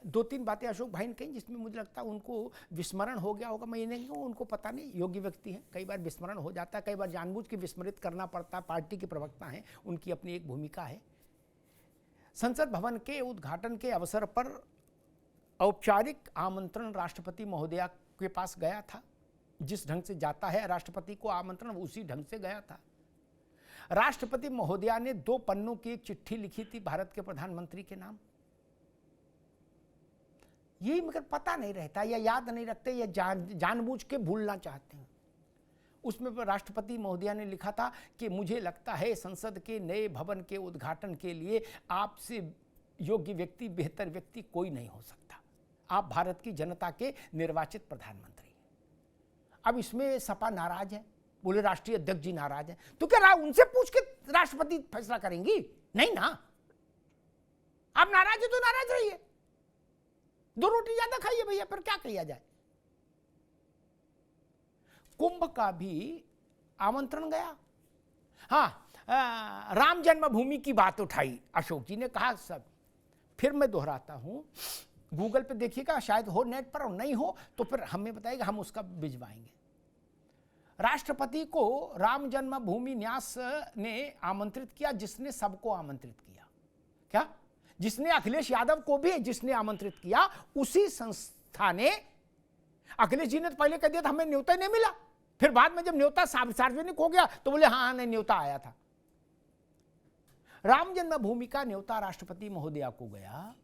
दो तीन बातें अशोक भाई ने कही जिसमें मुझे लगता है उनको विस्मरण हो गया होगा। मैं ये नहीं कहूँ, उनको पता नहीं, योग्य व्यक्ति हैं, कई बार विस्मरण हो जाता है, कई बार जानबूझ के विस्मरित करना पड़ता है, पार्टी के प्रवक्ता हैं, उनकी अपनी एक भूमिका है। संसद भवन के उद्घाटन के अवसर पर औपचारिक आमंत्रण राष्ट्रपति महोदया के पास गया था। जिस ढंग से जाता है राष्ट्रपति को आमंत्रण, उसी ढंग से गया था। राष्ट्रपति महोदया ने 2 पन्नों की एक चिट्ठी लिखी थी भारत के प्रधानमंत्री के नाम। यही मगर पता नहीं रहता, या याद नहीं रखते, या जानबूझ के भूलना चाहते हैं। उसमें राष्ट्रपति महोदया ने लिखा था कि मुझे लगता है संसद के नए भवन के उद्घाटन के लिए आपसे योग्य व्यक्ति, बेहतर व्यक्ति कोई नहीं हो सकता। आप भारत की जनता के निर्वाचित प्रधानमंत्री हैं। अब इसमें सपा नाराज है, बोले राष्ट्रीय अध्यक्ष जी नाराज है, तो क्या उनसे पूछ के राष्ट्रपति फैसला करेंगी? नहीं ना। आप नाराज है तो नाराज रहिए, 2 रोटी ज्यादा खाइए भैया, फिर क्या किया जाए। कुंभ का भी आमंत्रण गया। हाँ, राम जन्मभूमि की बात उठाई अशोक जी ने, कहा सब, फिर मैं दोहराता हूं, गूगल पे देखिएगा, शायद हो नेट पर, और नहीं हो तो फिर हमें बताइएगा, हम उसका भिजवाएंगे। राष्ट्रपति को राम जन्मभूमि न्यास ने आमंत्रित किया, जिसने सबको आमंत्रित किया। क्या? जिसने अखिलेश यादव को भी जिसने आमंत्रित किया, उसी संस्था ने, अखिलेश जी ने तो पहले कह दिया था हमें न्योता नहीं मिला, फिर बाद में जब न्योता सार्वजनिक हो गया तो बोले हाँ नहीं, न्योता आया था। राम जन्मभूमि का न्योता राष्ट्रपति महोदया को गया।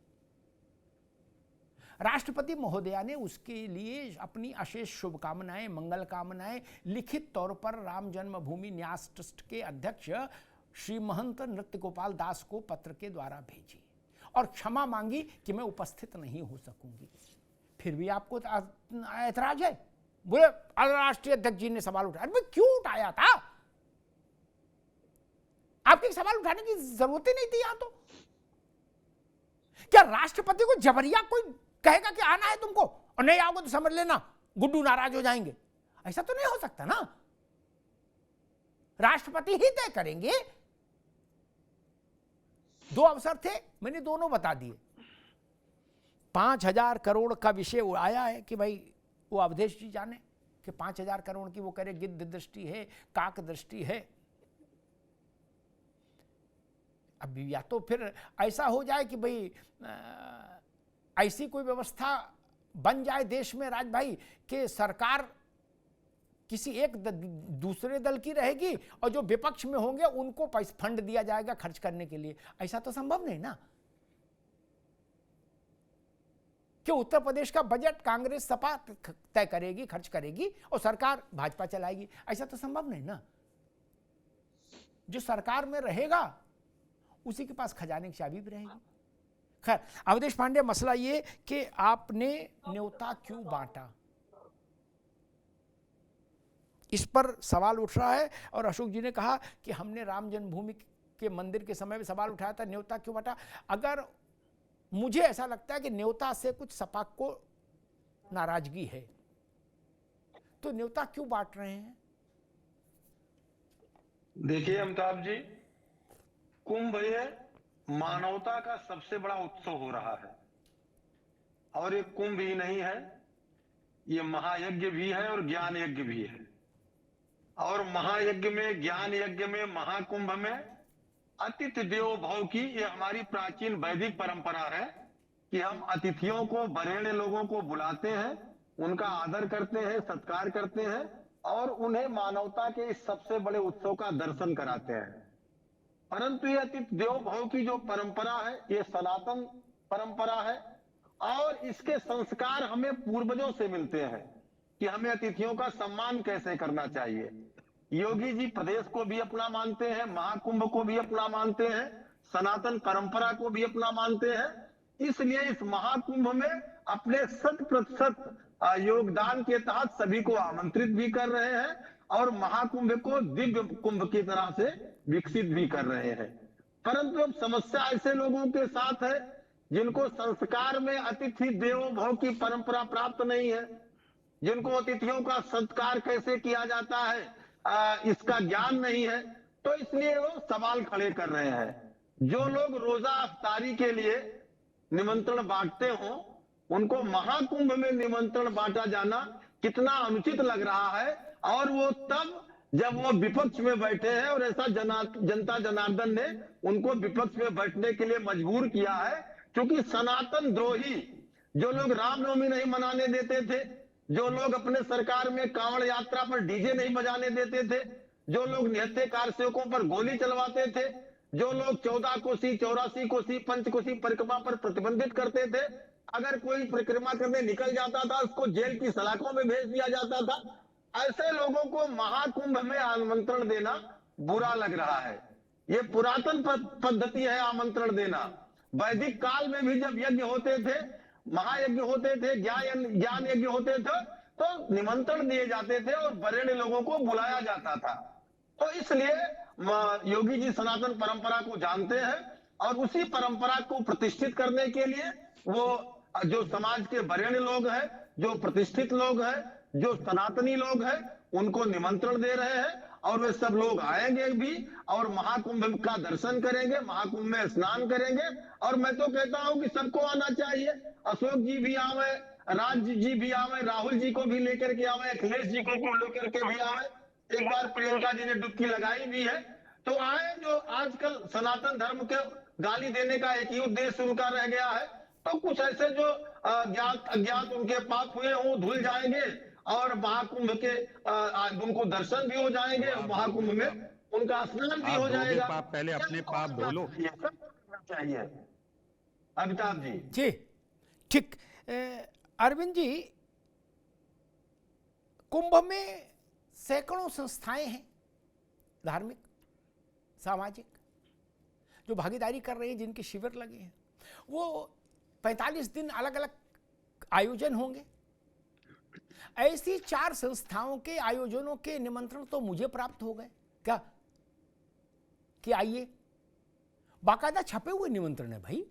राष्ट्रपति महोदया ने उसके लिए अपनी अशेष शुभकामनाएं, मंगल कामनाएं लिखित तौर पर राम जन्मभूमि न्यास ट्रस्ट के अध्यक्ष श्री महंत नृत्य गोपाल दास को पत्र के द्वारा भेजी और क्षमा मांगी कि मैं उपस्थित नहीं हो सकूंगी। फिर भी आपको ऐतराज है? बोले राष्ट्रीय अध्यक्ष जी ने सवाल उठाया। अरे क्यों उठाया था? आपके सवाल उठाने की जरूरत ही नहीं थी। यहां तो क्या राष्ट्रपति को जबरिया कोई कहेगा कि आना है तुमको और नहीं आओगे तो समझ लेना गुड्डू नाराज हो जाएंगे? ऐसा तो नहीं हो सकता ना। राष्ट्रपति ही तय करेंगे। 2 अवसर थे, मैंने दोनों बता दिए। 5,000 करोड़ का विषय आया है कि भाई वो अवधेश जी जाने कि 5,000 करोड़ की वो करे, गिद्ध दृष्टि है, काक दृष्टि है। अब या तो फिर ऐसा हो जाए कि भाई ऐसी कोई व्यवस्था बन जाए देश में राज भाई कि सरकार किसी एक दूसरे दल की रहेगी और जो विपक्ष में होंगे उनको पैसा फंड दिया जाएगा खर्च करने के लिए। ऐसा तो संभव नहीं ना कि उत्तर प्रदेश का बजट कांग्रेस सपा तय करेगी, खर्च करेगी और सरकार भाजपा चलाएगी। ऐसा तो संभव नहीं ना। जो सरकार में रहेगा उसी के पास खजाने की चाबी भी रहेगी। खैर, अवधेश पांडे, मसला ये कि आपने न्योता क्यों बांटा, इस पर सवाल उठ रहा है। और अशोक जी ने कहा कि हमने राम जन्मभूमि के मंदिर के समय में सवाल उठाया था, न्योता क्यों बांटा। अगर मुझे ऐसा लगता है कि न्योता से कुछ सपा को नाराजगी है तो न्योता क्यों बांट रहे हैं? देखिए अमिताभ जी, कुंभ ये मानवता का सबसे बड़ा उत्सव हो रहा है और ये कुंभ ही नहीं है, ये महायज्ञ भी है और ज्ञान यज्ञ भी है। और महायज्ञ में, ज्ञान यज्ञ में, महाकुंभ में अतिथि देवो भव की ये हमारी प्राचीन वैदिक परंपरा है कि हम अतिथियों को, बरेण्य लोगों को बुलाते हैं, उनका आदर करते हैं, सत्कार करते हैं और उन्हें मानवता के इस सबसे बड़े उत्सव का दर्शन कराते हैं। परंतु ये अतिथि देवो भव की जो परंपरा है ये सनातन परंपरा है और इसके संस्कार हमें पूर्वजों से मिलते हैं कि हमें अतिथियों का सम्मान कैसे करना चाहिए। योगी जी प्रदेश को भी अपना मानते हैं, महाकुंभ को भी अपना मानते हैं, सनातन परंपरा को भी अपना मानते हैं। इसलिए इस महाकुंभ में अपने 100% योगदान के तहत सभी को आमंत्रित भी कर रहे हैं और महाकुंभ को दिव्य कुंभ की तरह से विकसित भी कर रहे हैं। परंतु अब समस्या ऐसे लोगों के साथ है जिनको संस्कार में अतिथि देवो भव की परंपरा प्राप्त नहीं है, जिनको अतिथियों का सत्कार कैसे किया जाता है इसका ज्ञान नहीं है, तो इसलिए वो सवाल खड़े कर रहे हैं। जो लोग रोजा अफ्तारी के लिए निमंत्रण बांटते हो, उनको महाकुंभ में निमंत्रण बांटा जाना कितना अनुचित लग रहा है। और वो तब जब वो विपक्ष में बैठे हैं, और ऐसा जनता जनार्दन ने उनको विपक्ष में बैठने के लिए मजबूर किया है, क्योंकि सनातन द्रोही जो लोग रामनवमी नहीं मनाने देते थे, जो लोग अपने सरकार में कांवड़ यात्रा पर डीजे नहीं बजाने देते थे, जो लोग निहत्थे कारसेवकों पर गोली चलवाते थे, जो लोग 14 कोसी 84 कोसी पंचकोसी परिक्रमा पर प्रतिबंधित करते थे, अगर कोई परिक्रमा करने निकल जाता था उसको जेल की सलाखों में भेज दिया जाता था। ऐसे लोगों को महाकुंभ में आमंत्रण देना बुरा लग रहा है। ये पुरातन पद्धति है आमंत्रण देना। वैदिक काल में भी जब यज्ञ होते थे, महायज्ञ होते थे, ज्ञान यज्ञ होते थे, तो निमंत्रण दिए जाते थे और वरेण्य लोगों को बुलाया जाता था। तो इसलिए योगी जी सनातन परंपरा को जानते हैं, और उसी परंपरा को प्रतिष्ठित करने के लिए वो जो समाज के वरेण्य लोग हैं, जो प्रतिष्ठित लोग हैं, जो सनातनी लोग हैं, उनको निमंत्रण दे रहे हैं। और वे सब लोग आएंगे भी और महाकुंभ का दर्शन करेंगे, महाकुंभ में स्नान करेंगे। और मैं तो कहता हूं कि सबको आना चाहिए। अशोक जी भी आवे, राज जी भी आवे, राहुल जी को भी लेकर के आवे, अखिलेश जी को लेकर के भी आवे। एक बार प्रियंका जी ने डुबकी लगाई भी है, तो आए। जो आजकल सनातन धर्म के गाली देने का एक ही उद्देश्य उनका रह गया है। तो कुछ ऐसे जो ज्ञात अज्ञात उनके पाप हुए वो धुल जाएंगे, और महाकुंभ के उनको दर्शन भी हो जाएंगे, महाकुंभ में उनका स्नान भी हो जाएगा। पाप पहले अपने पाप धो। सब करना चाहिए। अमिताभ जी। जी ठीक। अरविंद जी, कुंभ में सैकड़ों संस्थाएं हैं, धार्मिक सामाजिक, जो भागीदारी कर रही हैं, जिनके शिविर लगे हैं। वो 45 दिन अलग अलग आयोजन होंगे। ऐसी 4 संस्थाओं के आयोजनों के निमंत्रण तो मुझे प्राप्त हो गए क्या कि आइए, बाकायदा छपे हुए निमंत्रण है भाई।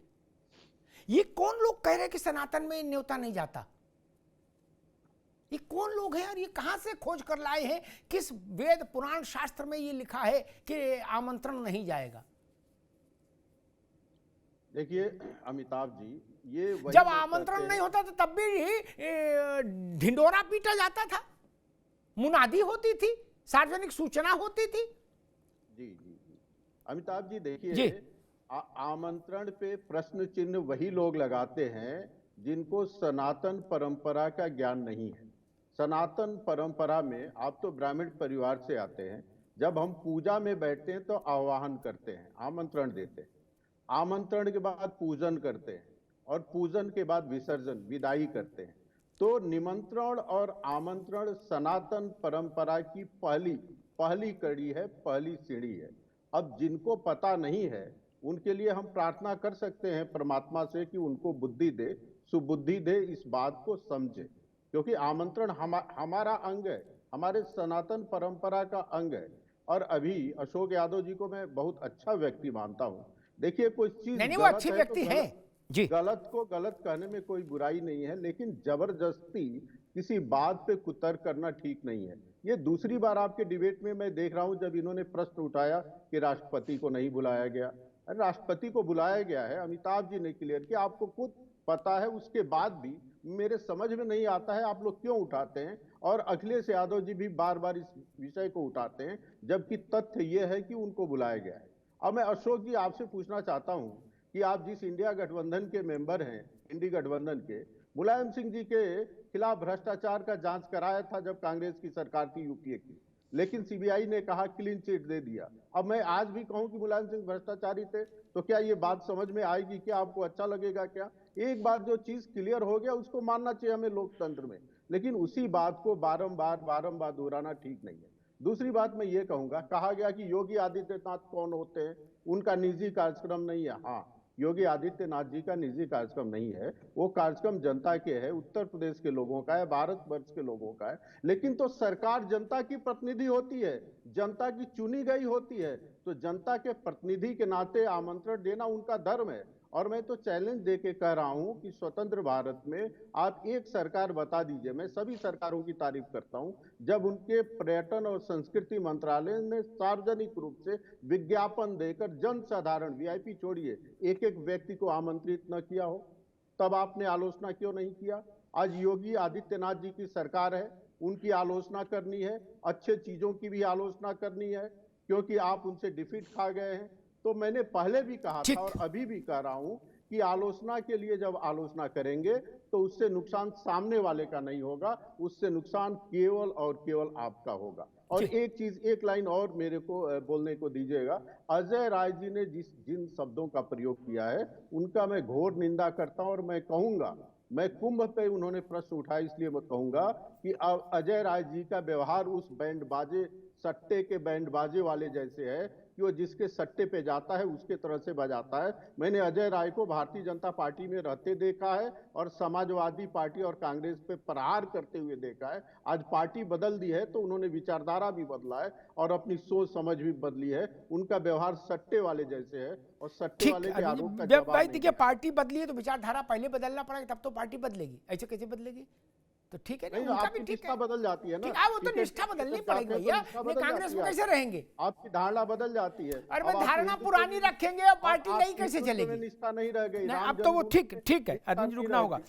ये कौन लोग कह रहे हैं कि सनातन में न्योता नहीं जाता? ये कौन लोग हैं और ये कहां से खोज कर लाए हैं? किस वेद पुराण शास्त्र में ये लिखा है कि आमंत्रण नहीं जाएगा? देखिए अमिताभ जी, ये जब आमंत्रण नहीं होता तो तब भी ढिंडोरा पीटा जाता था, मुनादी होती थी, सार्वजनिक सूचना होती थी। जी जी जी अमिताभ जी, देखिए आमंत्रण पे प्रश्न चिन्ह वही लोग लगाते हैं जिनको सनातन परंपरा का ज्ञान नहीं है। सनातन परंपरा में, आप तो ब्राह्मण परिवार से आते हैं, जब हम पूजा में बैठते हैं तो आवाहन करते हैं, आमंत्रण देते हैं, आमंत्रण के बाद पूजन करते हैं, और पूजन के बाद विसर्जन विदाई करते हैं। तो निमंत्रण और आमंत्रण सनातन परंपरा की पहली कड़ी है, पहली सीढ़ी है। अब जिनको पता नहीं है उनके लिए हम प्रार्थना कर सकते हैं परमात्मा से कि उनको बुद्धि दे, सुबुद्धि दे, इस बात को समझे, क्योंकि आमंत्रण हमारा अंग है, हमारे सनातन परंपरा का अंग है। और अभी अशोक यादव जी को मैं बहुत अच्छा व्यक्ति मानता हूं। देखिए, कोई चीज नहीं, वो अच्छे व्यक्ति हैं जी, गलत को गलत कहने में कोई बुराई नहीं है, लेकिन जबरदस्ती किसी बात पे कुतर्क करना ठीक नहीं है। ये दूसरी बार आपके डिबेट में मैं देख रहा हूं जब इन्होंने प्रश्न उठाया कि राष्ट्रपति को नहीं बुलाया गया। राष्ट्रपति को बुलाया गया है, अमिताभ जी ने क्लियर किया, आपको खुद पता है। उसके बाद भी मेरे समझ में नहीं आता है आप लोग क्यों उठाते हैं, और अखिलेश यादव जी भी बार बार इस विषय को उठाते हैं, जबकि तथ्य यह है कि उनको बुलाया गया है। अब मैं अशोक जी आपसे पूछना चाहता हूं कि आप जिस इंडिया गठबंधन के मेंबर हैं, इंडी गठबंधन के, मुलायम सिंह जी के खिलाफ भ्रष्टाचार का जांच कराया था जब कांग्रेस की सरकार थी, यूपीए की, लेकिन सीबीआई ने कहा क्लीन चिट दे दिया। अब मैं आज भी कहूं कि मुलायम सिंह भ्रष्टाचारी थे, तो क्या ये बात समझ में आएगी? क्या आपको अच्छा लगेगा? क्या एक बार जो चीज क्लियर हो गया उसको मानना चाहिए हमें लोकतंत्र में, लेकिन उसी बात को बारंबार दोहराना ठीक नहीं है। दूसरी बात मैं ये कहूंगा, कहा गया कि योगी आदित्यनाथ कौन होते हैं, उनका निजी कार्यक्रम नहीं है। हाँ, योगी आदित्यनाथ जी का निजी कार्यक्रम नहीं है, वो कार्यक्रम जनता के है, उत्तर प्रदेश के लोगों का है, भारत वर्ष के लोगों का है। लेकिन तो सरकार जनता की प्रतिनिधि होती है, जनता की चुनी गई होती है, तो जनता के प्रतिनिधि के नाते आमंत्रण देना उनका धर्म है। और मैं तो चैलेंज देके कह रहा हूं कि स्वतंत्र भारत में आप एक सरकार बता दीजिए, मैं सभी सरकारों की तारीफ करता हूं, जब उनके पर्यटन और संस्कृति मंत्रालय ने सार्वजनिक रूप से विज्ञापन देकर जनसाधारण, वीआईपी छोड़िए, एक एक व्यक्ति को आमंत्रित न किया हो। तब आपने आलोचना क्यों नहीं किया? आज योगी आदित्यनाथ जी की सरकार है, उनकी आलोचना करनी है, अच्छे चीजों की भी आलोचना करनी है, क्योंकि आप उनसे डिफीट खा गए हैं। तो मैंने पहले भी कहा ठीक। था और अभी भी कह रहा हूं कि आलोचना के लिए जब आलोचना करेंगे तो उससे नुकसान सामने वाले का नहीं होगा, उससे नुकसान केवल और केवल आपका होगा। और ठीक। एक चीज, एक लाइन और मेरे को बोलने को दीजिएगा। अजय राय जी ने जिन शब्दों का प्रयोग किया है उनका मैं घोर निंदा करता हूं, और मैं कहूंगा, मैं कुंभ पे उन्होंने प्रश्न उठाया इसलिए मैं कहूंगा कि अजय राय जी का व्यवहार उस बैंड बाजे, सट्टे के बैंड बाजे वाले जैसे है कि वो जिसके सट्टे पे जाता है उसके तरह से बजाता है। मैंने अजय राय को भारतीय जनता पार्टी में रहते देखा है और समाजवादी पार्टी और कांग्रेस पे प्रहार करते हुए देखा है। आज पार्टी बदल दी है तो उन्होंने विचारधारा भी बदला है और अपनी सोच समझ भी बदली है। उनका व्यवहार सट्टे वाले जैसे है और सट्टे ठीक वाले के आरोप का भाई जवाब नहीं देखिए, है। पार्टी बदली है तो विचारधारा पहले बदलना पड़ेगा, तब तो पार्टी बदलेगी, ऐसे कैसे बदलेगी? तो ठीक है ना, नहीं, उनका भी आपकी ठीक निष्ठा है, बदल जाती है ना। ठीक है, वो तो टिकट- निष्ठा बदलनी टिकट पड़ेगी जाते हैं तो भैया, निष्ठा नहीं बदल कांग्रेस जाती में है कैसे रहेंगे? आपकी धारणा बदल जाती है। अरे अब भाई आपकी धारणा हिंदुत्व पुरानी में- रखेंगे और पार्टी अब नई आपकी कैसे हिंदुत्व में चलेगी? निष्ठा नहीं रह गई। नहीं, राम अब तो वो जन्मभूमि ठीक में ठीक है, निष्ठा अरविंद जी नहीं रुकना रह होगा। गई।